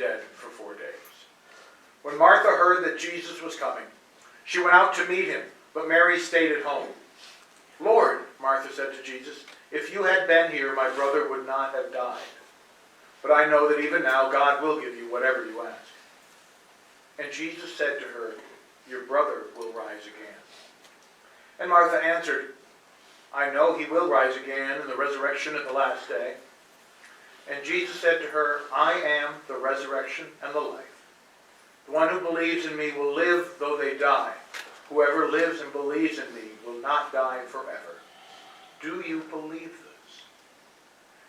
dead for 4 days. When Martha heard that Jesus was coming, she went out to meet him, but Mary stayed at home. Lord, Martha said to Jesus, if you had been here, my brother would not have died. But I know that even now God will give you whatever you ask. And Jesus said to her, your brother will rise again. And Martha answered, I know he will rise again in the resurrection at the last day. And Jesus said to her, I am the resurrection and the life. The one who believes in me will live though they die. Whoever lives and believes in me will not die forever. Do you believe this?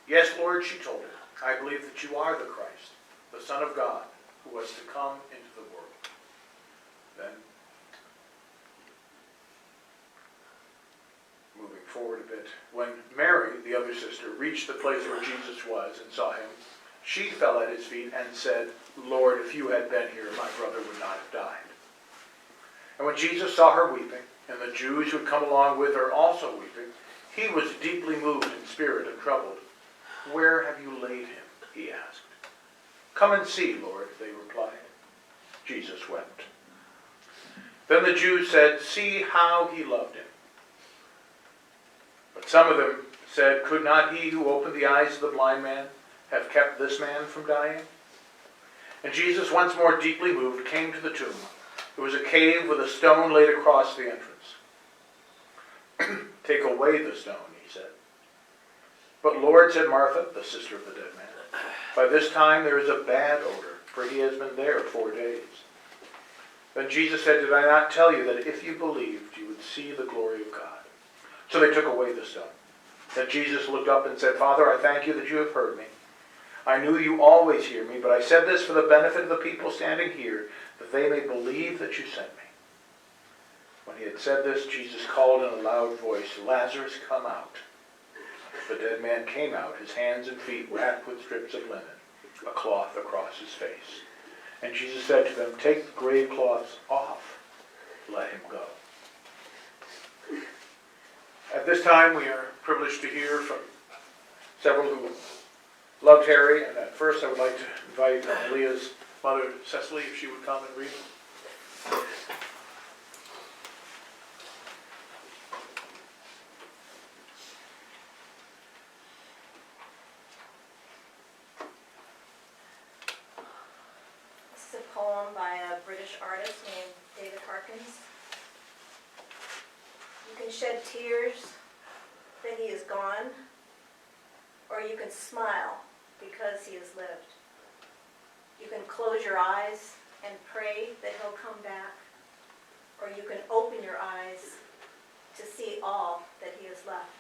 Yes, Lord, she told him. I believe that you are the Christ, the Son of God, who was to come into the world. Then, moving forward a bit, when Mary, the other sister, reached the place where Jesus was and saw him, she fell at his feet and said, Lord, if you had been here, my brother would not have died. And when Jesus saw her weeping, and the Jews who had come along with her also weeping, he was deeply moved in spirit and troubled. Where have you laid him? He asked. Come and see, Lord, they replied. Jesus wept. Then the Jews said, see how he loved him. But some of them said, could not he who opened the eyes of the blind man have kept this man from dying? And Jesus, once more deeply moved, came to the tomb. There was a cave with a stone laid across the entrance. Take away the stone, he said. But Lord, said Martha, the sister of the dead man, by this time there is a bad odor, for he has been there 4 days. Then Jesus said, did I not tell you that if you believed, you would see the glory of God? So they took away the stone. Then Jesus looked up and said, Father, I thank you that you have heard me. I knew you always hear me, but I said this for the benefit of the people standing here, that they may believe that you sent me. When he had said this, Jesus called in a loud voice, Lazarus, come out. The dead man came out, his hands and feet wrapped with strips of linen, a cloth across his face. And Jesus said to them, take the grave cloths off, let him go. At this time, we are privileged to hear from several who loved Harry, and at first I would like to invite Leah's mother, Cecily, if she would come and read. This is a poem by a British artist named David Harkins. You can shed tears that he is gone, or you can smile because he has lived. You can close your eyes and pray that he'll come back, or you can open your eyes to see all that he has left.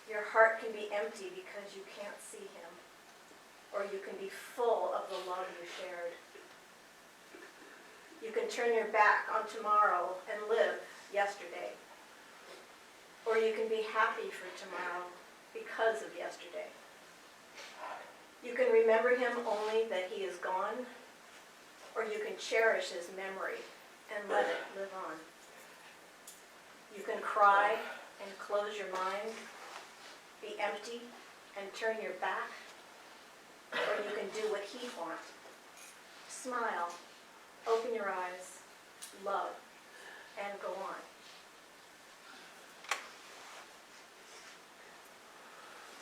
Your heart can be empty because you can't see him, or you can be full of the love you shared. You can turn your back on tomorrow and live yesterday, or you can be happy for tomorrow because of yesterday. You can remember him only that he is gone, or you can cherish his memory and let it live on. You can cry and close your mind, be empty and turn your back, or you can do what he wants. Smile, open your eyes, love, and go on.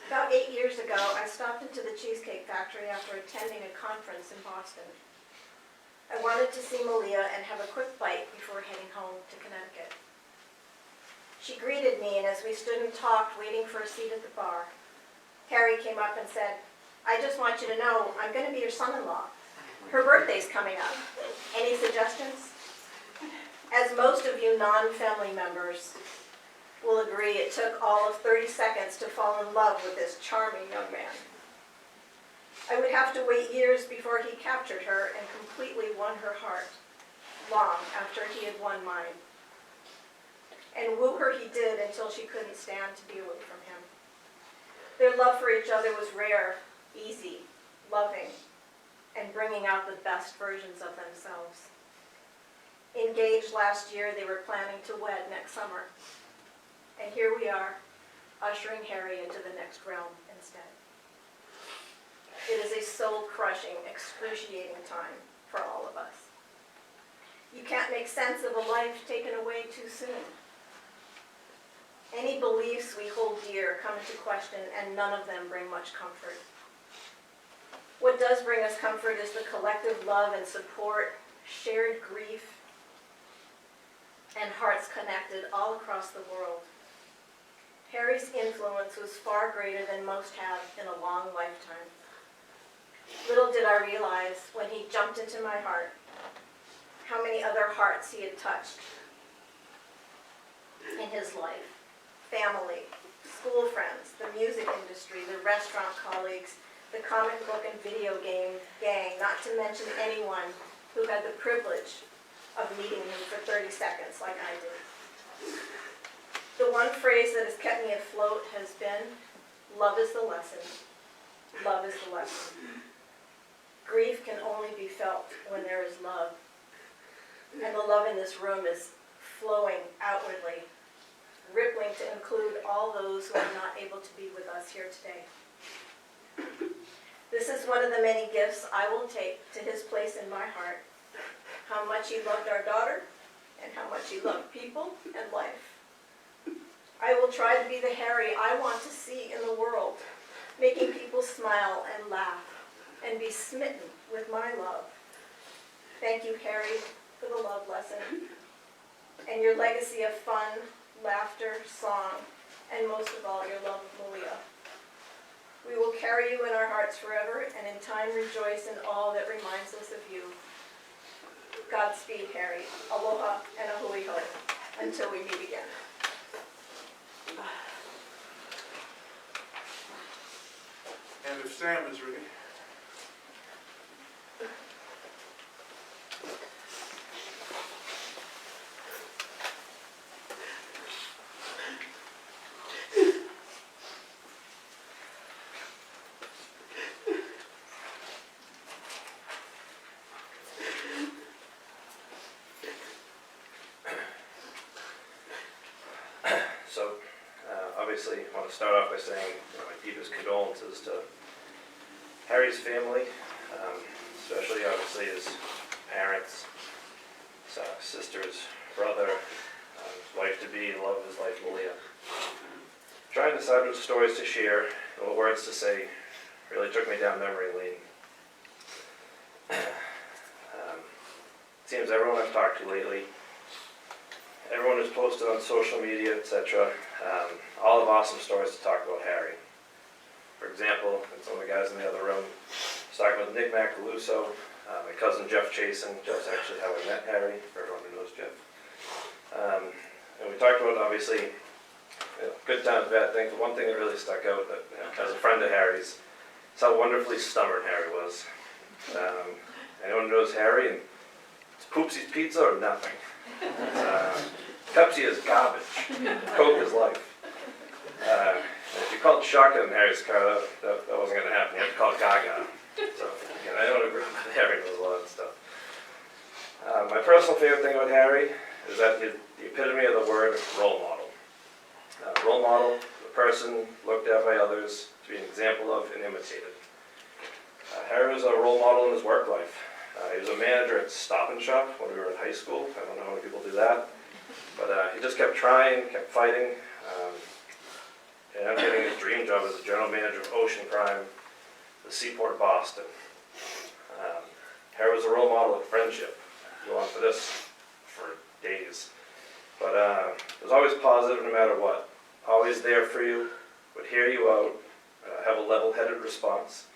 About 8 years ago, I stopped into the Cheesecake Factory after attending a conference in Boston. I wanted to see Malia and have a quick bite before heading home to Connecticut. She greeted me, and as we stood and talked, waiting for a seat at the bar, Harry came up and said, I just want you to know I'm going to be your son-in-law. Her birthday's coming up. Any suggestions? As most of you non-family members will agree, it took all of 30 seconds to fall in love with this charming young man. I would have to wait years before he captured her and completely won her heart, long after he had won mine. And woo her he did until she couldn't stand to be away from him. Their love for each other was rare, easy, loving, and bringing out the best versions of themselves. Engaged last year, they were planning to wed next summer. And here we are, ushering Harry into the next realm instead. It is a soul-crushing, excruciating time for all of us. You can't make sense of a life taken away too soon. Any beliefs we hold dear come into question, and none of them bring much comfort. What does bring us comfort is the collective love and support, shared grief, and hearts connected all across the world. Harry's influence was far greater than most have in a long lifetime. Little did I realize when he jumped into my heart how many other hearts he had touched in his life. Family, school friends, the music industry, the restaurant colleagues, the comic book and video game gang, not to mention anyone who had the privilege of meeting him for 30 seconds like I did. The one phrase that has kept me afloat has been, love is the lesson. Love is the lesson. Grief can only be felt when there is love. And the love in this room is flowing outwardly, rippling to include all those who are not able to be with us here today. This is one of the many gifts I will take to his place in my heart. How much he loved our daughter, and how much he loved people and life. I will try to be the Harry I want to see in the world, making people smile and laugh, and be smitten with my love. Thank you, Harry, for the love lesson, and your legacy of fun, laughter, song, and most of all, your love of Malia. We will carry you in our hearts forever, and in time rejoice in all that reminds us of you. Godspeed, Harry. Aloha and a hui hoi. Until we meet again. And if Sam is ready. So, obviously, I want to start off by saying my deepest condolences to Harry's family, especially obviously his parents, his sisters, brother, his wife-to-be, the love of his life, Malia. Trying to decide what stories to share and what words to say really took me down memory lane. It seems everyone I've talked to lately, everyone who's posted on social media, etc., all have awesome stories to talk about Harry. For example, and some of the guys in the other room, I was talking with Nick Macaluso, my cousin Jeff Chasen. Jeff's actually how I met Harry, for everyone who knows Jeff. And we talked about, obviously, good times, bad things, but one thing that really stuck out, that, as a friend of Harry's, is how wonderfully stubborn Harry was. Anyone who knows Harry, and it's Poopsie's Pizza or nothing. Pepsi is garbage. Coke is life. If you called shotgun in Harry's car, that wasn't going to happen. You had to call it Gaga. So, again, I don't agree with Harry knows a lot of stuff. My personal favorite thing about Harry is that he's the epitome of the word role model. Role model, the person looked at by others to be an example of and imitated. Harry was a role model in his work life. He was a manager at Stop and Shop when we were in high school. I don't know how many people do that. But he just kept trying, kept fighting. And I'm getting his dream job as the general manager of Ocean Prime, the Seaport of Boston. Harry was a role model of friendship. Go on for this for days. But it was always positive no matter what. Always there for you, would hear you out, have a level-headed response.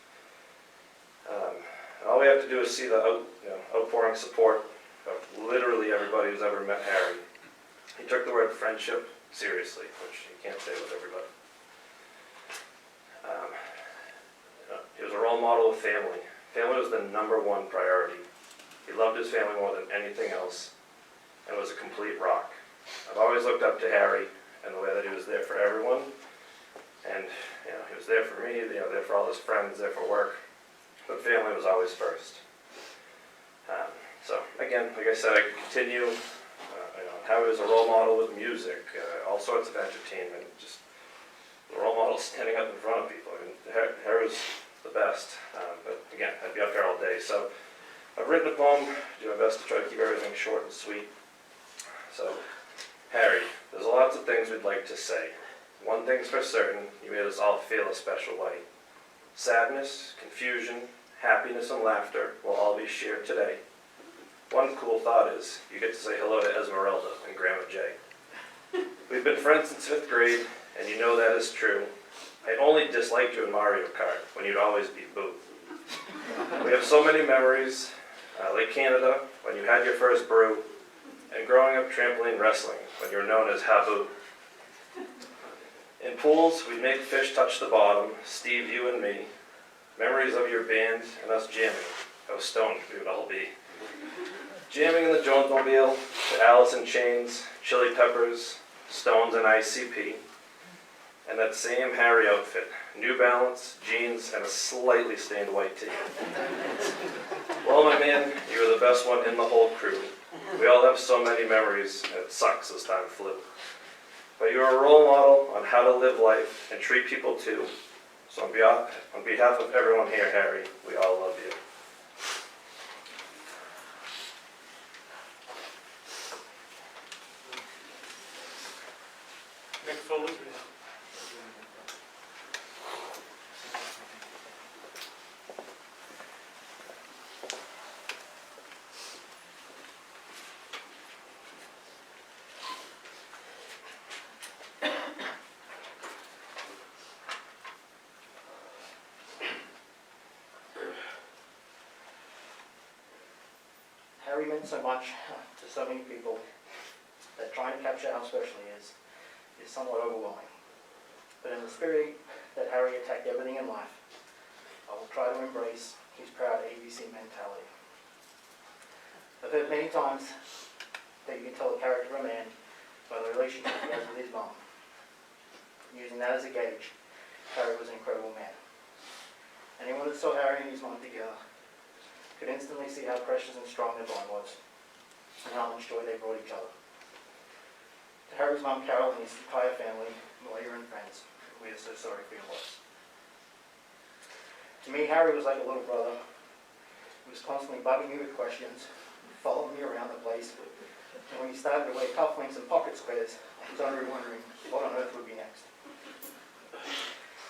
And all we have to do is see the outpouring support of literally everybody who's ever met Harry. He took the word friendship seriously, which you can't say with everybody. He was a role model of family. Family was the #1 priority. He loved his family more than anything else, and was a complete rock. I've always looked up to Harry and the way that he was there for everyone, and he was there for me, there for all his friends, there for work, but family was always first. So again, like I said, I could continue. How he was a role model with music, all sorts of entertainment, just a role model standing up in front of people. I mean, Harry was the best. But again, I'd be up here all day. So I've written a poem, do my best to try to keep everything short and sweet. So, Harry, there's lots of things we'd like to say. One thing's for certain, you made us all feel a special way. Sadness, confusion, happiness, and laughter will all be shared today. One cool thought is, you get to say hello to Esmeralda and Grandma Jay. We've been friends since 5th grade, and you know that is true. I only disliked you in Mario Kart, when you'd always be Boo. We have so many memories, Lake Canada, when you had your first brew, and growing up trampoline wrestling, when you were known as Habu. In pools, we'd make fish touch the bottom, Steve, you and me. Memories of your band and us jamming. How stoned we would all be. Jamming in the Jonesmobile, to Alice in Chains, Chili Peppers, Stones, and ICP. And that same Harry outfit, New Balance, jeans, and a slightly stained white tee. Well, my man, you were the best one in the whole crew. We all have so many memories, and it sucks as time flew. But you're a role model on how to live life and treat people too. So on behalf of everyone here, Harry, we all love you. Next photo, please. Harry meant so much to so many people that trying to capture how special he is somewhat overwhelming. But in the spirit that Harry attacked everything in life, I will try to embrace his proud ABC mentality. I've heard many times that you can tell the character of a man by the relationship he has with his mom. Using that as a gauge, Harry was an incredible man. Anyone that saw Harry and his mom together could instantly see how precious and strong their bond was, and how much joy they brought each other. To Harry's mum, Carol, and his entire family, lawyer and friends, we are so sorry for your loss. To me, Harry was like a little brother. He was constantly bugging me with questions, following me around the place, and when he started to wear cufflinks and pocket squares, I was already wondering what on earth would be next.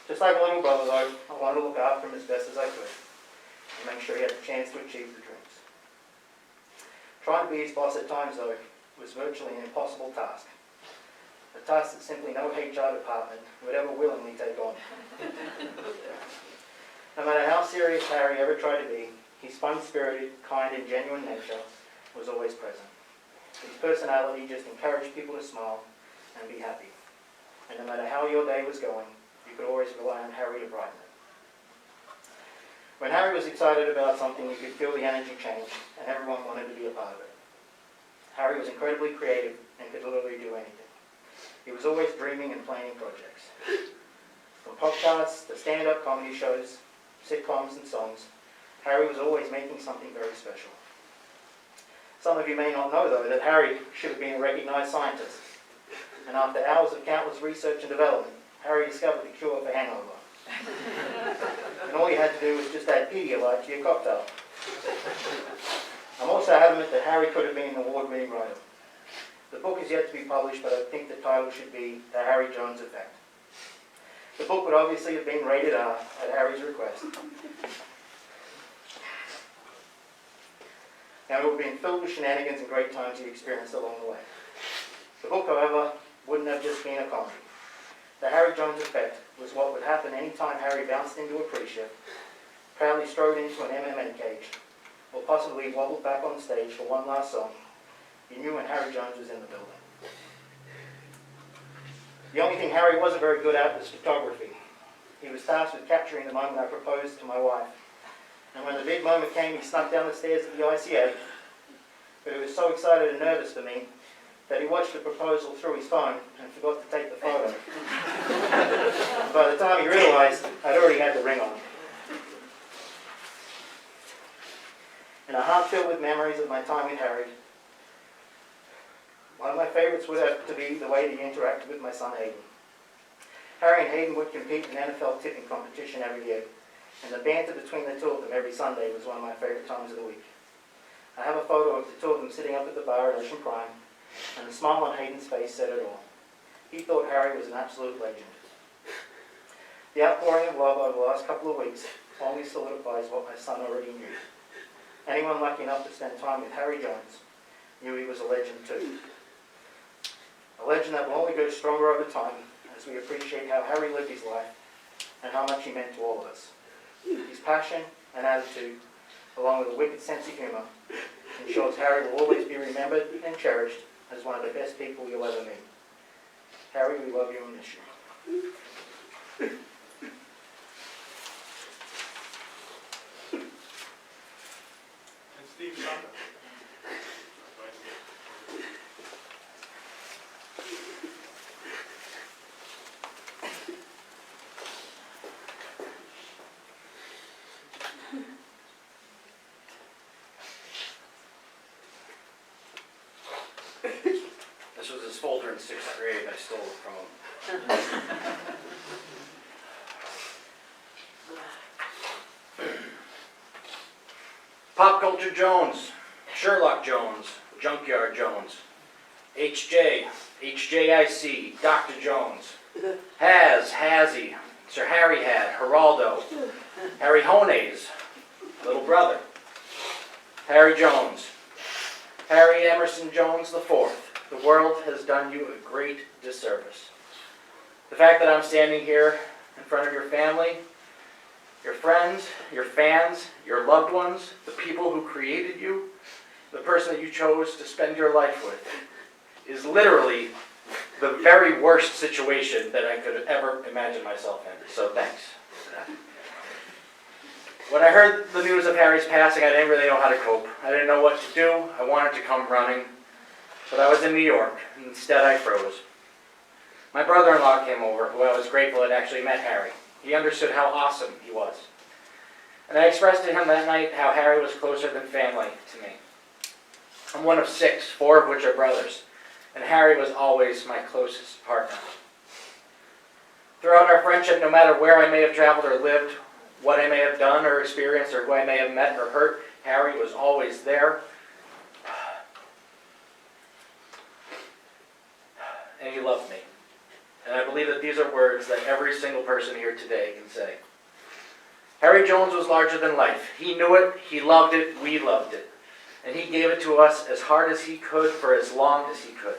Just like a little brother, though, I wanted to look after him as best as I could, and make sure he had the chance to achieve the dreams. Trying to be his boss at times, though, was virtually an impossible task. A task that simply no HR department would ever willingly take on. No matter how serious Harry ever tried to be, his fun-spirited, kind and genuine nature was always present. His personality just encouraged people to smile and be happy. And no matter how your day was going, you could always rely on Harry to brighten it. When Harry was excited about something, you could feel the energy change, and everyone wanted to be a part of it. Harry was incredibly creative and could literally do anything. He was always dreaming and planning projects. From podcasts to stand-up comedy shows, sitcoms and songs, Harry was always making something very special. Some of you may not know, though, that Harry should have been a recognized scientist. And after hours of countless research and development, Harry discovered the cure for hangover. And all you had to do was just add Pedialyte to your cocktail. I'm also adamant that Harry could have been an award-winning writer. The book is yet to be published, but I think the title should be The Harry Jones Effect. The book would obviously have been rated R at Harry's request. Now, it would have been filled with shenanigans and great times he experienced along the way. The book, however, wouldn't have just been a comedy. The Harry Jones Effect was what would happen any time Harry bounced into a pre-shift, proudly strode into an MMA cage, or possibly wobbled back on stage for one last song. You knew when Harry Jones was in the building. The only thing Harry wasn't very good at was photography. He was tasked with capturing the moment I proposed to my wife. And when the big moment came, he snuck down the stairs to the ICA. But he was so excited and nervous for me that he watched the proposal through his phone and forgot to take the photo. By the time he realized, I'd already had the ring on. In a heart filled with memories of my time with Harry, one of my favorites would have to be the way that he interacted with my son Hayden. Harry and Hayden would compete in NFL tipping competition every year, And the banter between the two of them every Sunday was one of my favorite times of the week. I have a photo of the two of them sitting up at the bar at Ocean Prime, and the smile on Hayden's face said it all. He thought Harry was an absolute legend. The outpouring of love over the last couple of weeks only solidifies what my son already knew. Anyone lucky enough to spend time with Harry Jones knew he was a legend too. A legend that will only go stronger over time as we appreciate how Harry lived his life and how much he meant to all of us. His passion and attitude, along with a wicked sense of humour, ensures Harry will always be remembered and cherished as one of the best people you'll ever meet. Harry, we love you and miss you. And Steve Sonda. This was his folder in 6th grade. I stole it from him. Pop Culture Jones, Sherlock Jones, Junkyard Jones, HJ, HJIC, Dr. Jones, Hazzy, Sir Harry Had, Geraldo, Harry Honays, Little Brother, Harry Jones, Harry Emerson Jones IV. The world has done you a great disservice. The fact that I'm standing here in front of your family, your friends, your fans, your loved ones, the people who created you, the person that you chose to spend your life with, is literally the very worst situation that I could ever imagine myself in. So thanks. When I heard the news of Harry's passing, I didn't really know how to cope. I didn't know what to do. I wanted to come running, but I was in New York, and instead I froze. My brother-in-law came over, who I was grateful had actually met Harry. He understood how awesome he was. And I expressed to him that night how Harry was closer than family to me. I'm one of 6, 4 of which are brothers, and Harry was always my closest partner. Throughout our friendship, no matter where I may have traveled or lived, what I may have done or experienced, or who I may have met or hurt, Harry was always there. And he loved me. And I believe that these are words that every single person here today can say. Harry Jones was larger than life. He knew it, he loved it, we loved it. And he gave it to us as hard as he could for as long as he could.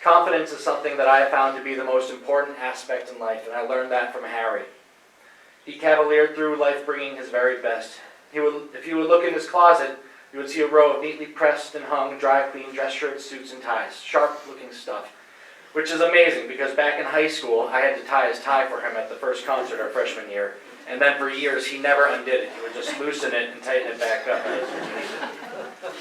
Confidence is something that I have found to be the most important aspect in life, and I learned that from Harry. He cavaliered through life bringing his very best. If you would look in his closet, you would see a row of neatly pressed and hung, dry clean dress shirts, suits, and ties. Sharp-looking stuff. Which is amazing, because back in high school, I had to tie his tie for him at the first concert our freshman year. And then for years, he never undid it. He would just loosen it and tighten it back up as needed.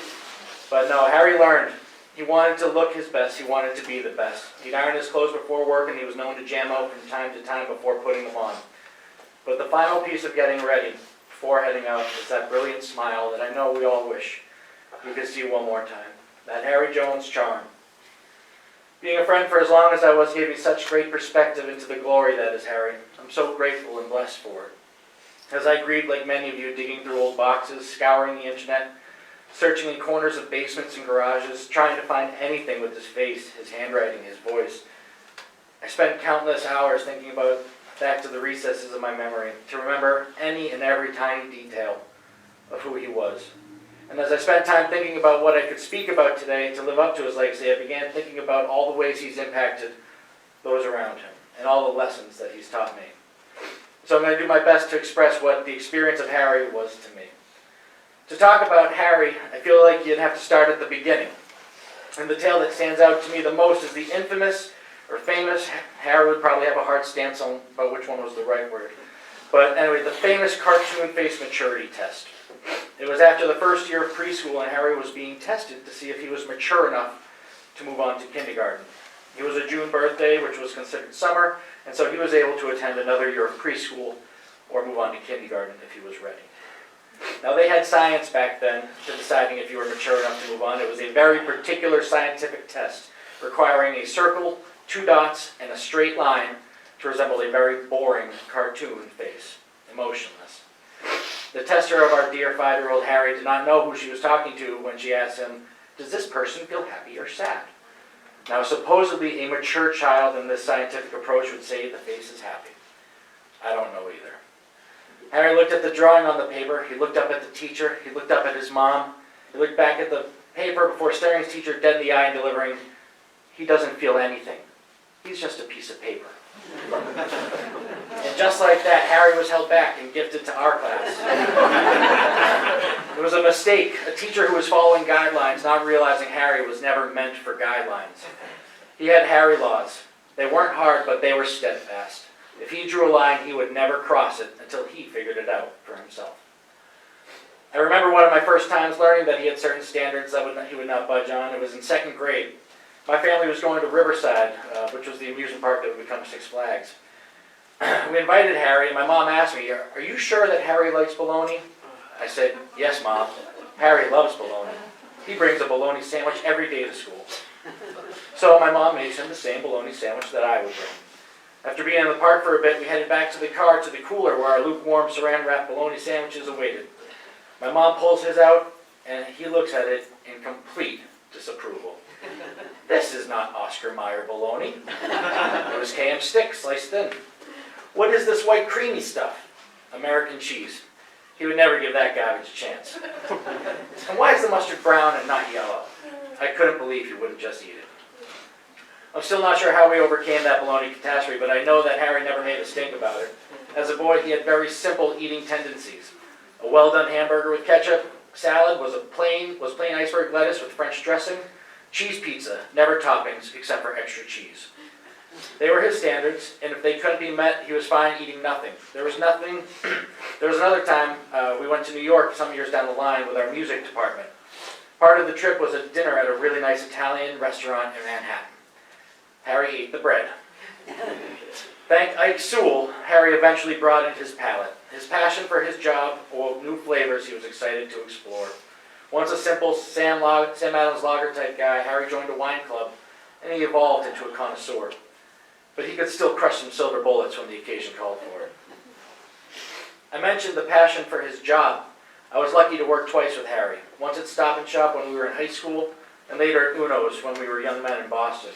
But no, Harry learned. He wanted to look his best. He wanted to be the best. He'd iron his clothes before work, and he was known to jam out from time to time before putting them on. But the final piece of getting ready before heading out is that brilliant smile that I know we all wish we could see one more time. That Harry Jones charm. Being a friend for as long as I was gave me such great perspective into the glory that is Harry. I'm so grateful and blessed for it. As I grieved, like many of you, digging through old boxes, scouring the internet, searching in corners of basements and garages, trying to find anything with his face, his handwriting, his voice. I spent countless hours thinking back to the recesses of my memory, to remember any and every tiny detail of who he was. And as I spent time thinking about what I could speak about today to live up to his legacy, I began thinking about all the ways he's impacted those around him and all the lessons that he's taught me. So I'm going to do my best to express what the experience of Harry was to me. To talk about Harry, I feel like you'd have to start at the beginning. And the tale that stands out to me the most is the infamous or famous, Harry would probably have a hard stance on about which one was the right word. But anyway, the famous cartoon face maturity test. It was after the first year of preschool, and Harry was being tested to see if he was mature enough to move on to kindergarten. He was a June birthday, which was considered summer, and so he was able to attend another year of preschool or move on to kindergarten if he was ready. Now, they had science back then to deciding if you were mature enough to move on. It was a very particular scientific test requiring a circle, 2 dots, and a straight line to resemble a very boring cartoon face. emotionless. The tester of our dear 5-year-old Harry did not know who she was talking to when she asked him, "Does this person feel happy or sad?" Now, supposedly a mature child in this scientific approach would say the face is happy. I don't know either. Harry looked at the drawing on the paper, he looked up at the teacher, he looked up at his mom, he looked back at the paper before staring his teacher dead in the eye and delivering, "He doesn't feel anything. He's just a piece of paper." And just like that, Harry was held back and gifted to our class. It was a mistake. A teacher who was following guidelines, not realizing Harry was never meant for guidelines. He had Harry laws. They weren't hard, but they were steadfast. If he drew a line, he would never cross it until he figured it out for himself. I remember one of my first times learning that he had certain standards that he would not budge on. It was in 2nd grade. My family was going to Riverside, which was the amusement park that would become Six Flags. We invited Harry, and my mom asked me, "Are you sure that Harry likes bologna?" I said, "Yes, Mom. Harry loves bologna. He brings a bologna sandwich every day to school." So my mom makes him the same bologna sandwich that I would bring. After being in the park for a bit, we headed back to the car to the cooler where our lukewarm saran-wrapped bologna sandwiches awaited. My mom pulls his out, and he looks at it in complete disapproval. "This is not Oscar Mayer bologna. It was KM stick, sliced thin. What is this white creamy stuff?" "American cheese." He would never give that garbage a chance. "And why is the mustard brown and not yellow?" I couldn't believe he wouldn't just eat it. I'm still not sure how we overcame that bologna catastrophe, but I know that Harry never made a stink about it. As a boy, he had very simple eating tendencies. A well-done hamburger with ketchup, salad was plain iceberg lettuce with French dressing, cheese pizza, never toppings except for extra cheese. They were his standards, and if they couldn't be met, he was fine eating nothing. There was another time we went to New York some years down the line with our music department. Part of the trip was a dinner at a really nice Italian restaurant in Manhattan. Harry ate the bread. Thank Ike Sewell, Harry eventually broadened his palate. His passion for his job awoke new flavors he was excited to explore. Once a simple Sam Adams lager type guy, Harry joined a wine club, and he evolved into a connoisseur. But he could still crush some silver bullets when the occasion called for it. I mentioned the passion for his job. I was lucky to work twice with Harry. Once at Stop and Shop when we were in high school, and later at Uno's when we were young men in Boston.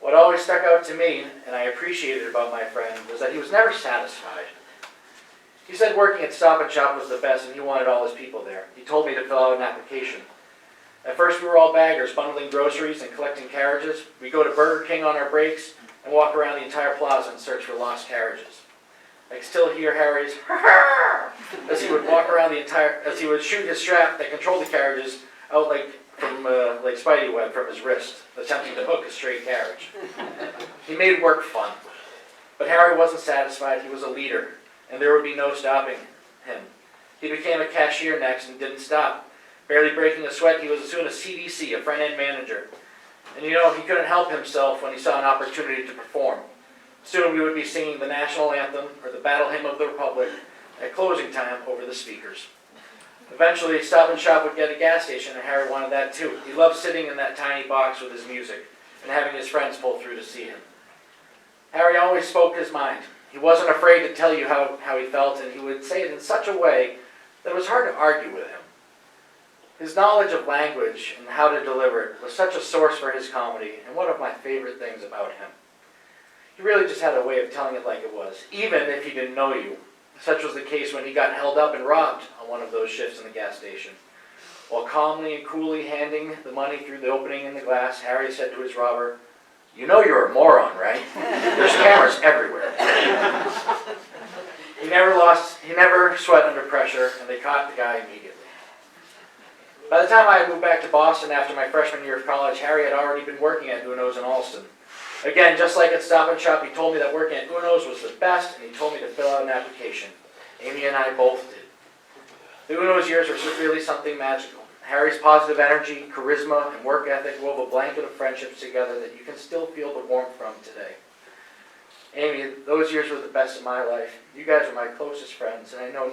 What always stuck out to me, and I appreciated about my friend, was that he was never satisfied. He said working at Stop and Shop was the best, and he wanted all his people there. He told me to fill out an application. At first we were all baggers, bundling groceries and collecting carriages. We'd go to Burger King on our breaks and walk around the entire plaza and search for lost carriages. I can still hear Harry's as he would walk around as he would shoot his strap that controlled the carriages out like Spidey web from his wrist, attempting to hook a stray carriage. He made work fun. But Harry wasn't satisfied. He was a leader, and there would be no stopping him. He became a cashier next and didn't stop. Barely breaking a sweat, he was soon a CDC, a front-end manager. And he couldn't help himself when he saw an opportunity to perform. Soon we would be singing the national anthem or the battle hymn of the Republic at closing time over the speakers. Eventually, Stop and Shop would get a gas station, and Harry wanted that too. He loved sitting in that tiny box with his music and having his friends pull through to see him. Harry always spoke his mind. He wasn't afraid to tell you how he felt, and he would say it in such a way that it was hard to argue with him. His knowledge of language and how to deliver it was such a source for his comedy, and one of my favorite things about him. He really just had a way of telling it like it was, even if he didn't know you. Such was the case when he got held up and robbed on one of those shifts in the gas station. While calmly and coolly handing the money through the opening in the glass, Harry said to his robber, "You know you're a moron, right? There's cameras everywhere." He never sweat under pressure, and they caught the guy immediately. By the time I had moved back to Boston after my freshman year of college, Harry had already been working at Uno's in Allston. Again, just like at Stop and Shop, he told me that working at Uno's was the best, and he told me to fill out an application. Amy and I both did. The Uno's years were really something magical. Harry's positive energy, charisma, and work ethic wove a blanket of friendships together that you can still feel the warmth from today. Amy, those years were the best of my life. You guys are my closest friends, and I know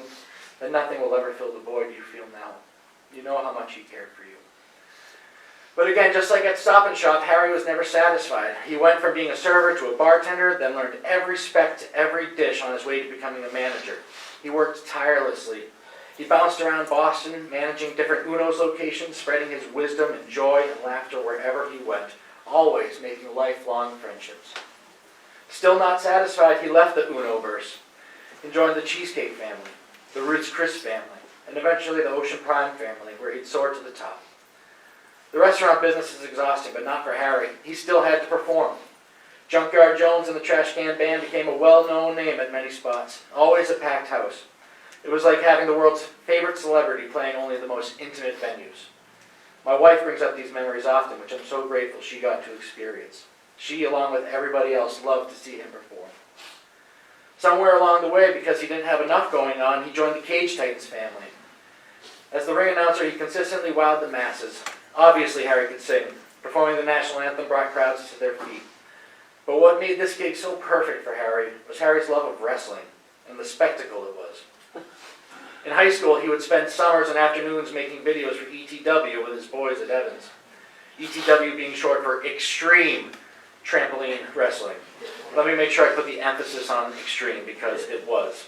that nothing will ever fill the void you feel now. You know how much he cared for you. But again, just like at Stop and Shop, Harry was never satisfied. He went from being a server to a bartender, then learned every spec to every dish on his way to becoming a manager. He worked tirelessly. He bounced around Boston, managing different Uno's locations, spreading his wisdom and joy and laughter wherever he went, always making lifelong friendships. Still not satisfied, he left the Uno-verse and joined the Cheesecake family, the Ruth's Chris family, and eventually the Ocean Prime family, where he'd soar to the top. The restaurant business is exhausting, but not for Harry. He still had to perform. Junkyard Jones and the Trash Can Band became a well-known name at many spots, always a packed house. It was like having the world's favorite celebrity playing only the most intimate venues. My wife brings up these memories often, which I'm so grateful she got to experience. She, along with everybody else, loved to see him perform. Somewhere along the way, because he didn't have enough going on, he joined the Cage Titans family. As the ring announcer, he consistently wowed the masses. Obviously, Harry could sing. Performing the national anthem brought crowds to their feet. But what made this gig so perfect for Harry was Harry's love of wrestling and the spectacle it was. In high school, he would spend summers and afternoons making videos for ETW with his boys at Evans. ETW being short for Extreme Trampoline Wrestling. Let me make sure I put the emphasis on extreme, because it was.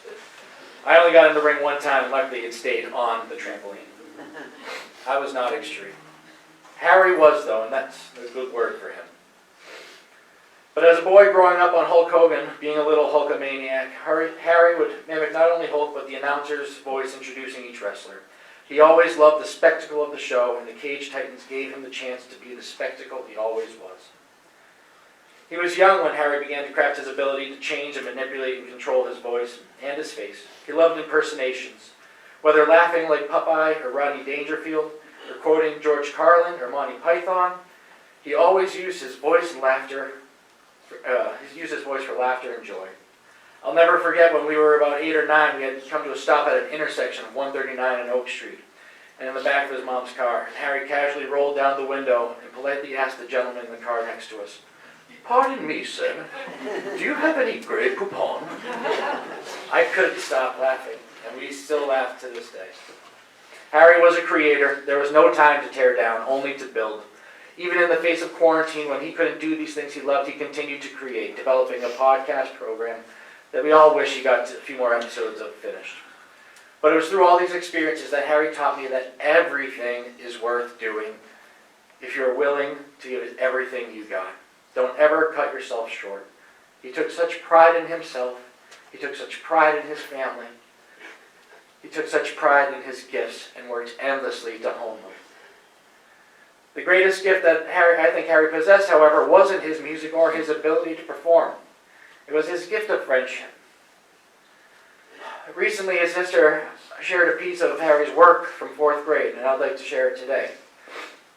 I only got in the ring one time, and luckily it stayed on the trampoline. I was not extreme. Harry was, though, and that's a good word for him. But as a boy growing up on Hulk Hogan, being a little Hulkamaniac, Harry would mimic not only Hulk, but the announcer's voice introducing each wrestler. He always loved the spectacle of the show, and the Cage Titans gave him the chance to be the spectacle he always was. He was young when Harry began to craft his ability to change and manipulate and control his voice and his face. He loved impersonations, whether laughing like Popeye or Rodney Dangerfield, or quoting George Carlin or Monty Python. He always used his voice and laughter. He used his voice for laughter and joy. I'll never forget when we were about 8 or 9, we had come to a stop at an intersection of 139 and Oak Street, and in the back of his mom's car, and Harry casually rolled down the window and politely asked the gentleman in the car next to us, "Pardon me, sir, do you have any Grey Poupon?" I couldn't stop laughing, and we still laugh to this day. Harry was a creator. There was no time to tear down, only to build. Even in the face of quarantine, when he couldn't do these things he loved, he continued to create, developing a podcast program that we all wish he got a few more episodes of finished. But it was through all these experiences that Harry taught me that everything is worth doing if you're willing to give it everything you got. Don't ever cut yourself short. He took such pride in himself. He took such pride in his family. He took such pride in his gifts and worked endlessly to hone them. The greatest gift that I think Harry possessed, however, wasn't his music or his ability to perform. It was his gift of friendship. Recently, his sister shared a piece of Harry's work from 4th grade, and I'd like to share it today.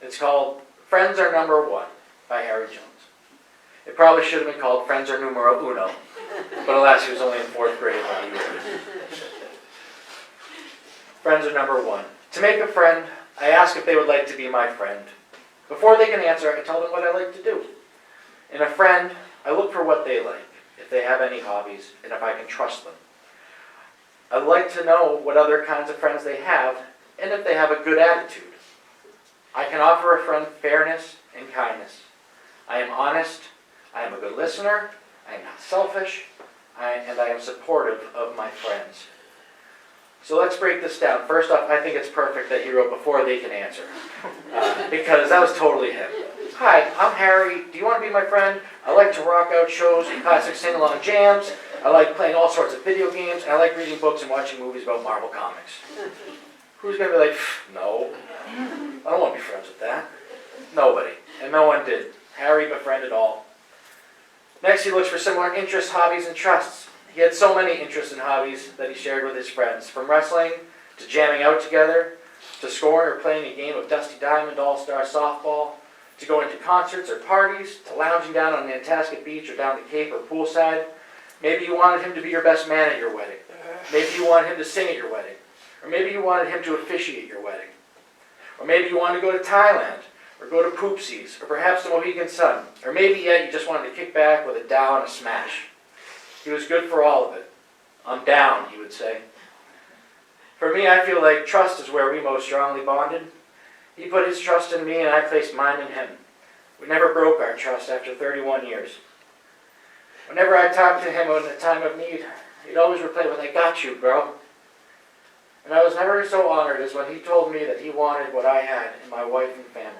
It's called Friends Are Number One by Harry Jones. It probably should have been called Friends Are Numero Uno, but alas, he was only in 4th grade when he wrote it. Friends are number one. To make a friend, I ask if they would like to be my friend. Before they can answer, I tell them what I like to do. In a friend, I look for what they like, if they have any hobbies, and if I can trust them. I'd like to know what other kinds of friends they have, and if they have a good attitude. I can offer a friend fairness and kindness. I am honest, I am a good listener, I am not selfish, and I am supportive of my friends. So let's break this down. First off, I think it's perfect that he wrote before they can answer, because that was totally him. Hi, I'm Harry. Do you want to be my friend? I like to rock out shows and classic sing-along jams. I like playing all sorts of video games, and I like reading books and watching movies about Marvel Comics. Who's going to be like, no, I don't want to be friends with that. Nobody. And no one did. Harry befriended all. Next, he looks for similar interests, hobbies, and trusts. He had so many interests and hobbies that he shared with his friends, from wrestling to jamming out together, to scoring or playing a game of Dusty Diamond All-Star Softball, to going to concerts or parties, to lounging down on Nantasket Beach or down the Cape or poolside. Maybe you wanted him to be your best man at your wedding. Maybe you wanted him to sing at your wedding. Or maybe you wanted him to officiate your wedding. Or maybe you wanted to go to Thailand, or go to Poopsies, or perhaps the Mohegan Sun. Or maybe yet you just wanted to kick back with a Dow and a smash. He was good for all of it. I'm down, he would say. For me, I feel like trust is where we most strongly bonded. He put his trust in me and I placed mine in him. We never broke our trust after 31 years. Whenever I talked to him in a time of need, he'd always reply with, "I got you, bro." And I was never so honored as when he told me that he wanted what I had in my wife and family.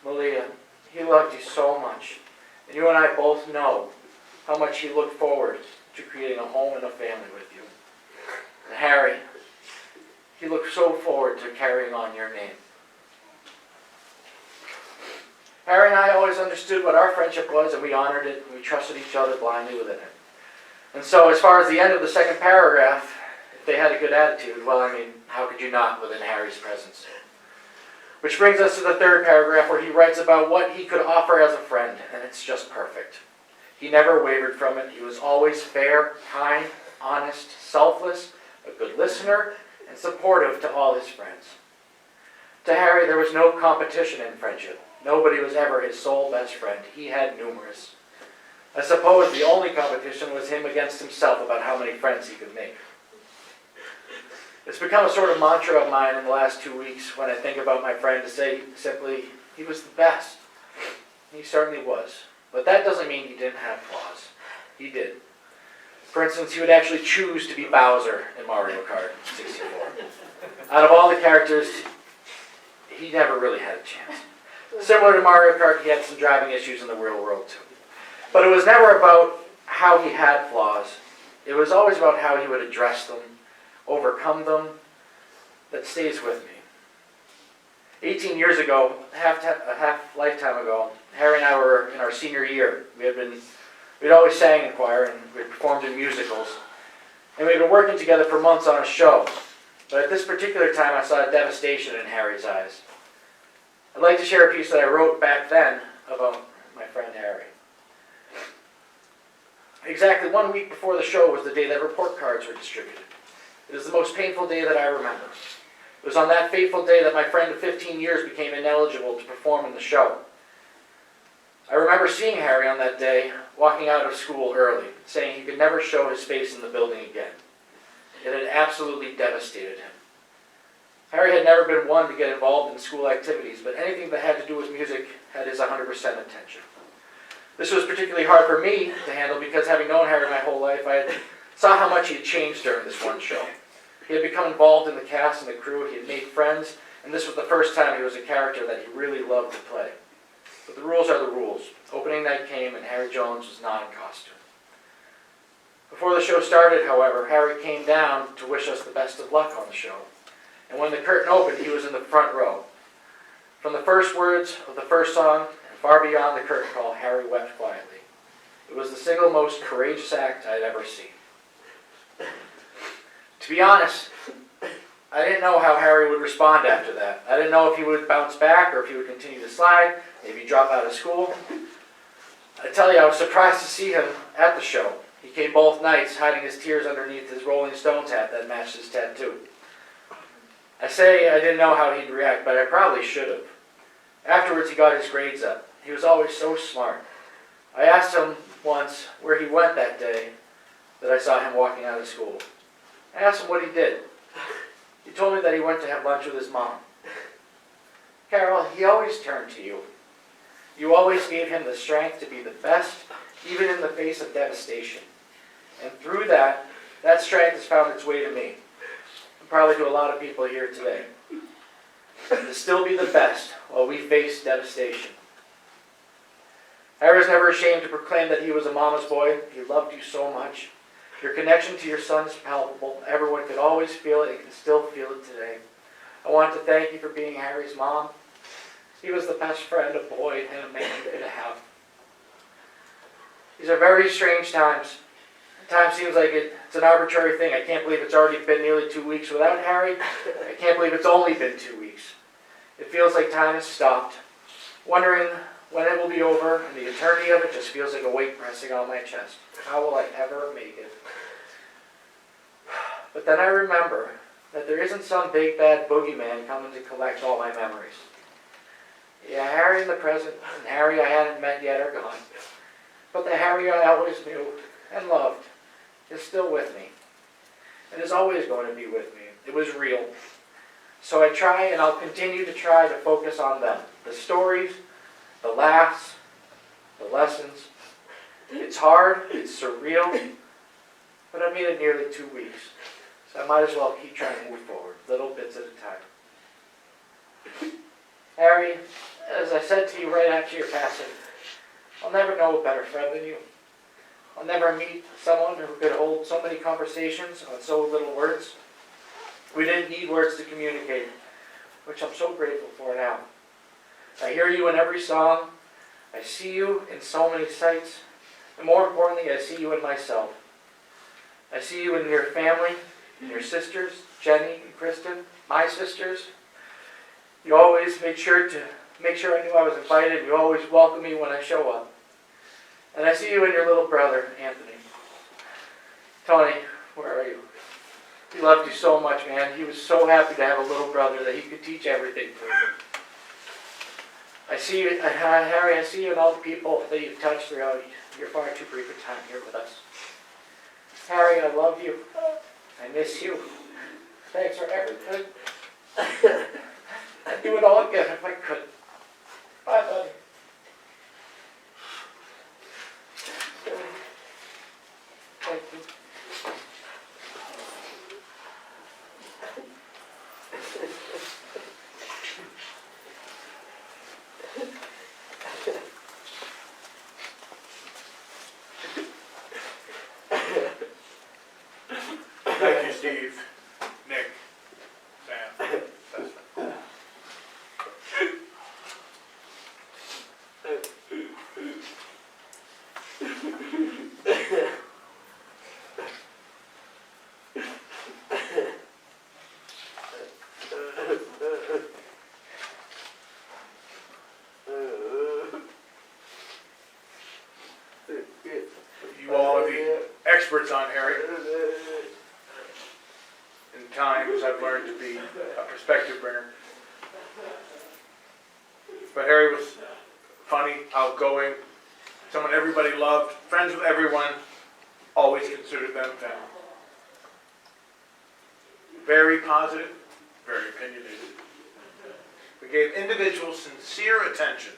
Malia, he loved you so much. And you and I both know how much he looked forward to creating a home and a family with you. And Harry, he looked so forward to carrying on your name. Harry and I always understood what our friendship was, and we honored it, and we trusted each other blindly within it. And so as far as the end of the second paragraph, if they had a good attitude, well, I mean, how could you not within Harry's presence? Which brings us to the third paragraph where he writes about what he could offer as a friend, and it's just perfect. He never wavered from it. He was always fair, kind, honest, selfless, a good listener, and supportive to all his friends. To Harry, there was no competition in friendship. Nobody was ever his sole best friend. He had numerous. I suppose the only competition was him against himself about how many friends he could make. It's become a sort of mantra of mine in the last 2 weeks when I think about my friend to say simply, he was the best. He certainly was. But that doesn't mean he didn't have flaws. He did. For instance, he would actually choose to be Bowser in Mario Kart 64. Out of all the characters, he never really had a chance. Similar to Mario Kart, he had some driving issues in the real world too. But it was never about how he had flaws. It was always about how he would address them, overcome them. That stays with me. 18 years ago, a half lifetime ago, Harry and I were in our senior year. We'd always sang in choir and we'd performed in musicals. And we'd been working together for months on a show. But at this particular time, I saw devastation in Harry's eyes. I'd like to share a piece that I wrote back then about my friend Harry. Exactly 1 week before the show was the day that report cards were distributed. It is the most painful day that I remember. It was on that fateful day that my friend of 15 years became ineligible to perform in the show. I remember seeing Harry on that day, walking out of school early, saying he could never show his face in the building again. It had absolutely devastated him. Harry had never been one to get involved in school activities, but anything that had to do with music had his 100% attention. This was particularly hard for me to handle because having known Harry my whole life, I saw how much he had changed during this one show. He had become involved in the cast and the crew, he had made friends, and this was the first time he was a character that he really loved to play. But the rules are the rules. Opening night came and Harry Jones was not in costume. Before the show started, however, Harry came down to wish us the best of luck on the show. And when the curtain opened, he was in the front row. From the first words of the first song and far beyond the curtain call, Harry wept quietly. It was the single most courageous act I had ever seen. To be honest, I didn't know how Harry would respond after that. I didn't know if he would bounce back or if he would continue to slide, maybe drop out of school. I tell you, I was surprised to see him at the show. He came both nights, hiding his tears underneath his Rolling Stones hat that matched his tattoo. I say I didn't know how he'd react, but I probably should have. Afterwards, he got his grades up. He was always so smart. I asked him once where he went that day that I saw him walking out of school. I asked him what he did. He told me that he went to have lunch with his mom. Carol, he always turned to you. You always gave him the strength to be the best, even in the face of devastation. And through that strength has found its way to me. And probably to a lot of people here today. To still be the best while we face devastation. Harry was never ashamed to proclaim that he was a mama's boy. He loved you so much. Your connection to your son is palpable. Everyone could always feel it and can still feel it today. I want to thank you for being Harry's mom. He was the best friend a boy and a man could have. These are very strange times. Time seems like it's an arbitrary thing. I can't believe it's already been nearly 2 weeks without Harry. I can't believe it's only been 2 weeks. It feels like time has stopped. Wondering when it will be over, and the eternity of it just feels like a weight pressing on my chest. How will I ever make it? But then I remember that there isn't some big bad boogeyman coming to collect all my memories. Yeah, Harry in the present and Harry I hadn't met yet are gone. But the Harry I always knew and loved is still with me. And is always going to be with me. It was real. So I try, and I'll continue to try to focus on them. The stories, the laughs, the lessons. It's hard, it's surreal, but I've made it nearly 2 weeks. So I might as well keep trying to move forward, little bits at a time. Harry, as I said to you right after your passing, I'll never know a better friend than you. I'll never meet someone who could hold so many conversations on so little words. We didn't need words to communicate, which I'm so grateful for now. I hear you in every song. I see you in so many sights. And more importantly, I see you in myself. I see you in your family, in your sisters, Jenny and Kristen, my sisters. You always made sure I knew I was invited. You always welcome me when I show up. And I see you in your little brother, Anthony. Tony, where are you? He loved you so much, man. He was so happy to have a little brother that he could teach everything to him. I see you, Harry, I see you in all the people that you've touched throughout your far too brief a time here with us. Harry, I love you. I miss you. Thanks for everything. I'd do it all again if I could. Bye, buddy. Thank you. Thank you, Steve, Nick, Sam. You all are the experts on Harry. In times, I've learned to be a perspective bringer. But Harry was funny, outgoing, someone everybody loved, friends with everyone, always considered them family. Very positive, very opinionated. We gave individuals sincere attention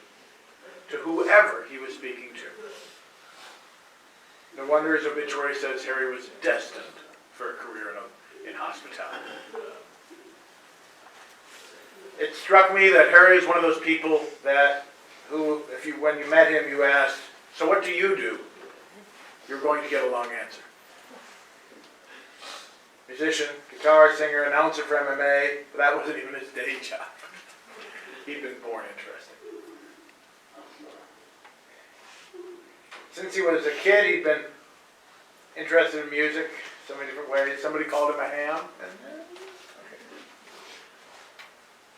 to whoever he was speaking to. No wonder his obituary says Harry was destined for a career in hospitality. It struck me that Harry is one of those people who, when you met him, you asked, "So what do you do?" You're going to get a long answer. Musician, guitar singer, announcer for MMA, but that wasn't even his day job. He'd been born interesting. Since he was a kid, he'd been interested in music so many different ways. Somebody called him a ham.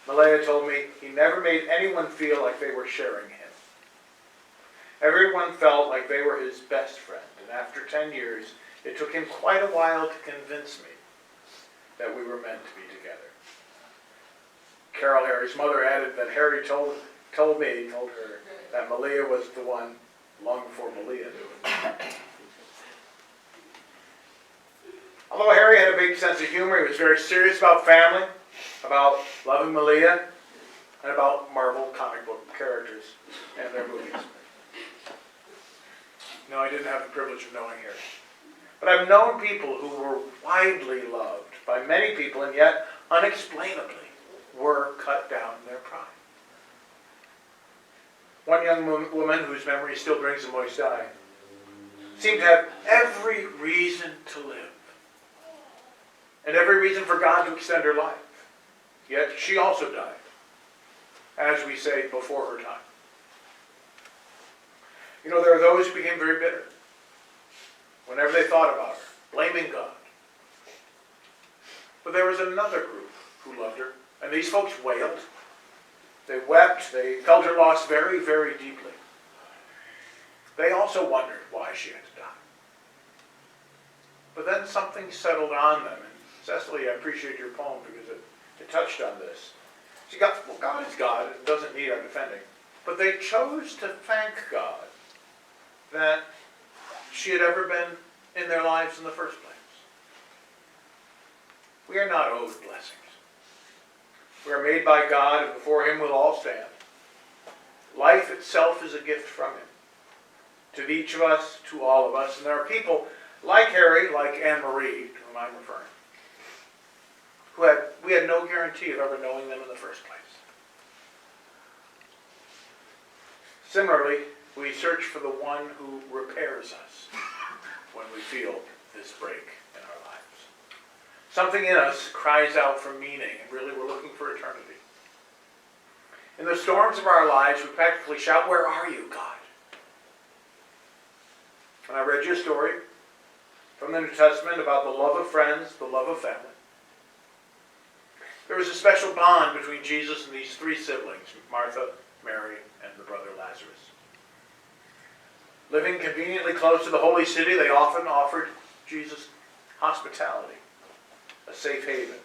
Malaya told me he never made anyone feel like they were sharing him. Everyone felt like they were his best friend, and after 10 years, it took him quite a while to convince me that we were meant to be together. Carol, Harry's mother, added that Harry told her that Malia was the one long before Malia knew it. Although Harry had a big sense of humor, he was very serious about family, about loving Malia, and about Marvel comic book characters and their movies. No, I didn't have the privilege of knowing Harry. But I've known people who were widely loved by many people and yet unexplainably were cut down in their pride. One young woman whose memory still brings a moist eye seemed to have every reason to live and every reason for God to extend her life. Yet she also died, as we say, before her time. You know, there are those who became very bitter whenever they thought about her, blaming God. But there was another group who loved her, and these folks wailed. They wept. They felt her loss very, very deeply. They also wondered why she had to die. But then something settled on them. And Cecily, I appreciate your poem because it touched on this. God is God. It doesn't need our defending. But they chose to thank God that she had ever been in their lives in the first place. We are not owed blessings. We are made by God, and before him we'll all stand. Life itself is a gift from him. To each of us, to all of us. And there are people like Harry, like Anne-Marie, to whom I'm referring, we had no guarantee of ever knowing them in the first place. Similarly, we search for the one who repairs us when we feel this break in our lives. Something in us cries out for meaning, and really we're looking for eternity. In the storms of our lives, we practically shout, "Where are you, God?" And I read you a story from the New Testament about the love of friends, the love of family. There was a special bond between Jesus and these three siblings, Martha, Mary, and the brother Lazarus. Living conveniently close to the holy city, they often offered Jesus hospitality, a safe haven.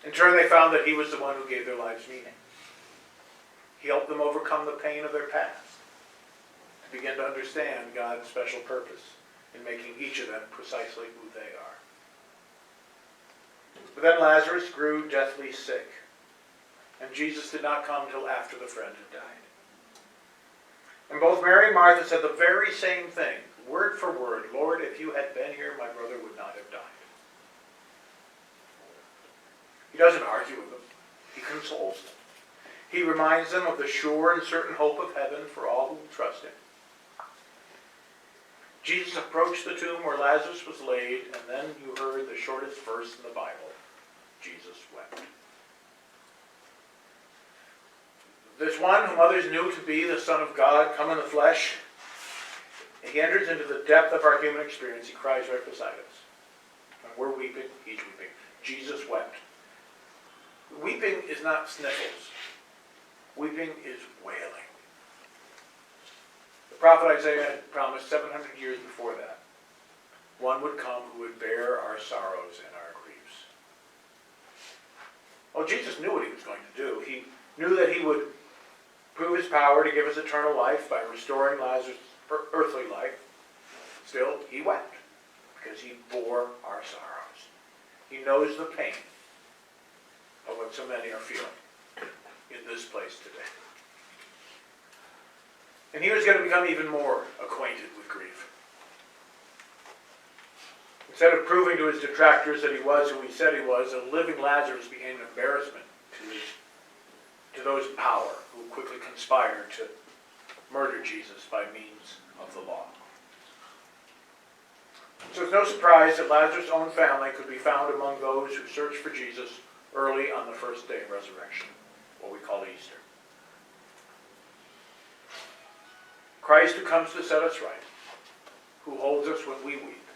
In turn, they found that he was the one who gave their lives meaning. He helped them overcome the pain of their past, to begin to understand God's special purpose in making each of them precisely who they are. But then Lazarus grew deathly sick, and Jesus did not come till after the friend had died. And both Mary and Martha said the very same thing, word for word, "Lord, if you had been here, my brother would not have died." He doesn't argue with them. He consoles them. He reminds them of the sure and certain hope of heaven for all who trust him. Jesus approached the tomb where Lazarus was laid, and then you heard the shortest verse in the Bible. Jesus wept. This one whom others knew to be the Son of God, come in the flesh, he enters into the depth of our human experience. He cries right beside us. And we're weeping, he's weeping. Jesus wept. Weeping is not sniffles. Weeping is wailing. The prophet Isaiah had promised 700 years before that, one would come who would bear our sorrows and our griefs. Oh, Jesus knew what he was going to do. He knew that he would prove his power to give us eternal life by restoring Lazarus' earthly life. Still, he wept because he bore our sorrows. He knows the pain of what so many are feeling in this place today. And he was going to become even more acquainted with grief. Instead of proving to his detractors that he was who he said he was, a living Lazarus became an embarrassment to those in power who quickly conspired to murder Jesus by means of the law. So it's no surprise that Lazarus' own family could be found among those who searched for Jesus early on the first day of resurrection, what we call Easter. Christ who comes to set us right, who holds us when we weep.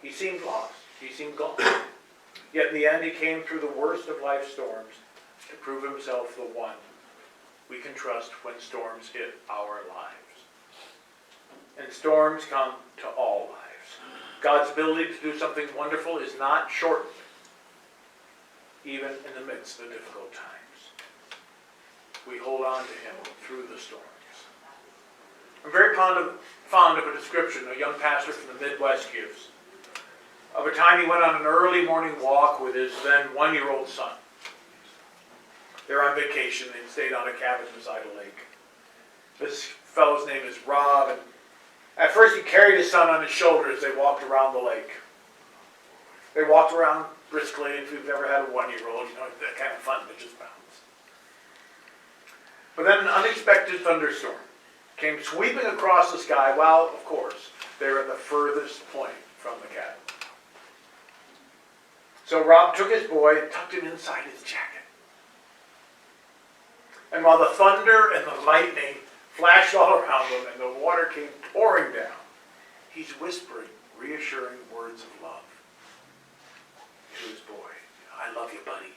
He seemed lost. He seemed gone. Yet in the end, he came through the worst of life's storms to prove himself the one we can trust when storms hit our lives. And storms come to all lives. God's ability to do something wonderful is not shortened, even in the midst of difficult times. We hold on to him through the storms. I'm very fond of a description a young pastor from the Midwest gives of a time he went on an early morning walk with his then 1-year-old son. They're on vacation. They stayed on a cabin beside a lake. This fellow's name is Rob, and at first he carried his son on his shoulder as they walked around the lake. They walked around briskly, and if you've ever had a 1-year-old, you know, that kind of fun to just bounce. But then an unexpected thunderstorm came sweeping across the sky while, of course, they were at the furthest point from the cabin. So Rob took his boy and tucked him inside his jacket. And while the thunder and the lightning flashed all around him and the water came pouring down, he's whispering reassuring words of love to his boy. "I love you, buddy.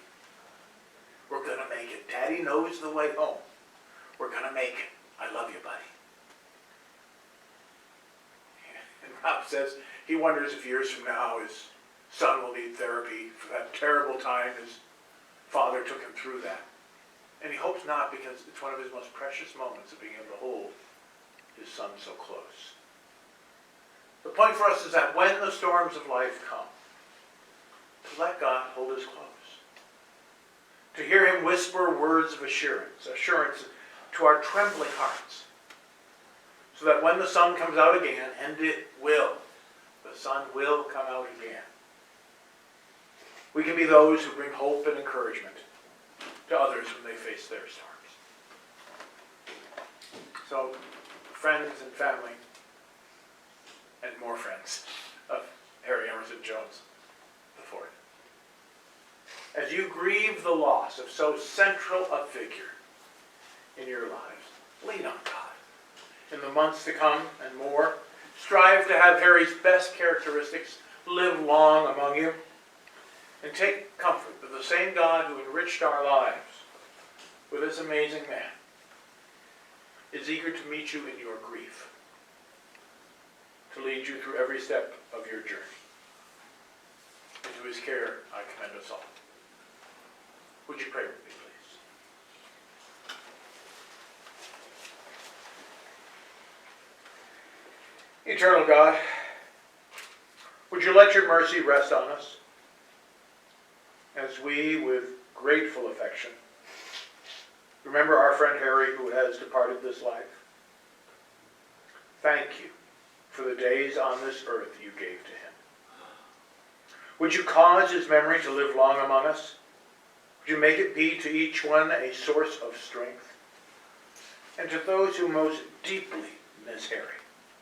We're going to make it. Daddy knows the way home. We're going to make it. I love you, buddy." And Rob says he wonders if years from now his son will need therapy for that terrible time his father took him through that. And he hopes not, because it's one of his most precious moments of being able to hold his son so close. The point for us is that when the storms of life come, to let God hold us close. to hear him whisper words of assurance to our trembling hearts, so that when the sun comes out again, and it will, the sun will come out again, we can be those who bring hope and encouragement to others when they face their storms. So, friends and family, and more friends of Harry Emerson Jones IV, as you grieve the loss of so central a figure in your lives, lean on God. In the months to come and more, strive to have Harry's best characteristics live long among you, and take comfort that the same God who enriched our lives with this amazing man is eager to meet you in your grief, to lead you through every step of your journey. Into his care I commend us all. Would you pray with me, please? Eternal God, would you let your mercy rest on us as we, with grateful affection, remember our friend Harry who has departed this life? Thank you for the days on this earth you gave to him. Would you cause his memory to live long among us? Would you make it be to each one a source of strength? And to those who most deeply miss Harry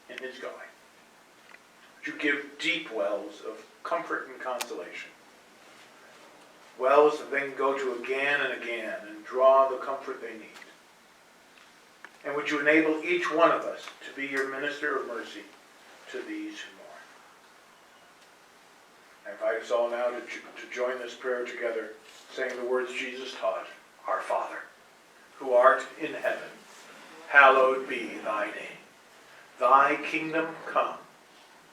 in his going, would you give deep wells of comfort and consolation? Wells that they can go to again and again and draw the comfort they need. And would you enable each one of us to be your minister of mercy to these who mourn? I invite us all now to join this prayer together, saying the words Jesus taught, Our Father, who art in heaven, hallowed be thy name. Thy kingdom come,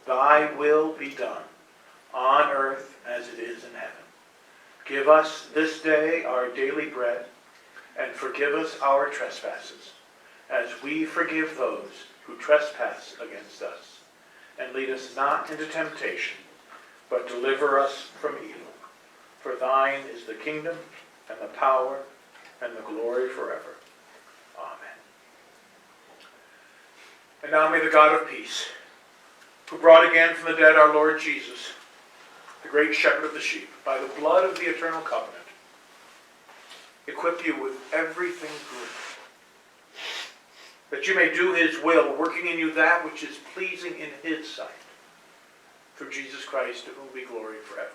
thy will be done, on earth as it is in heaven. Give us this day our daily bread, and forgive us our trespasses, as we forgive those who trespass against us. And lead us not into temptation, but deliver us from evil. For thine is the kingdom, and the power, and the glory forever. Amen. And now may the God of peace, who brought again from the dead our Lord Jesus, the great shepherd of the sheep, by the blood of the eternal covenant, equip you with everything good, that you may do his will, working in you that which is pleasing in his sight. Through Jesus Christ, to whom be glory forever.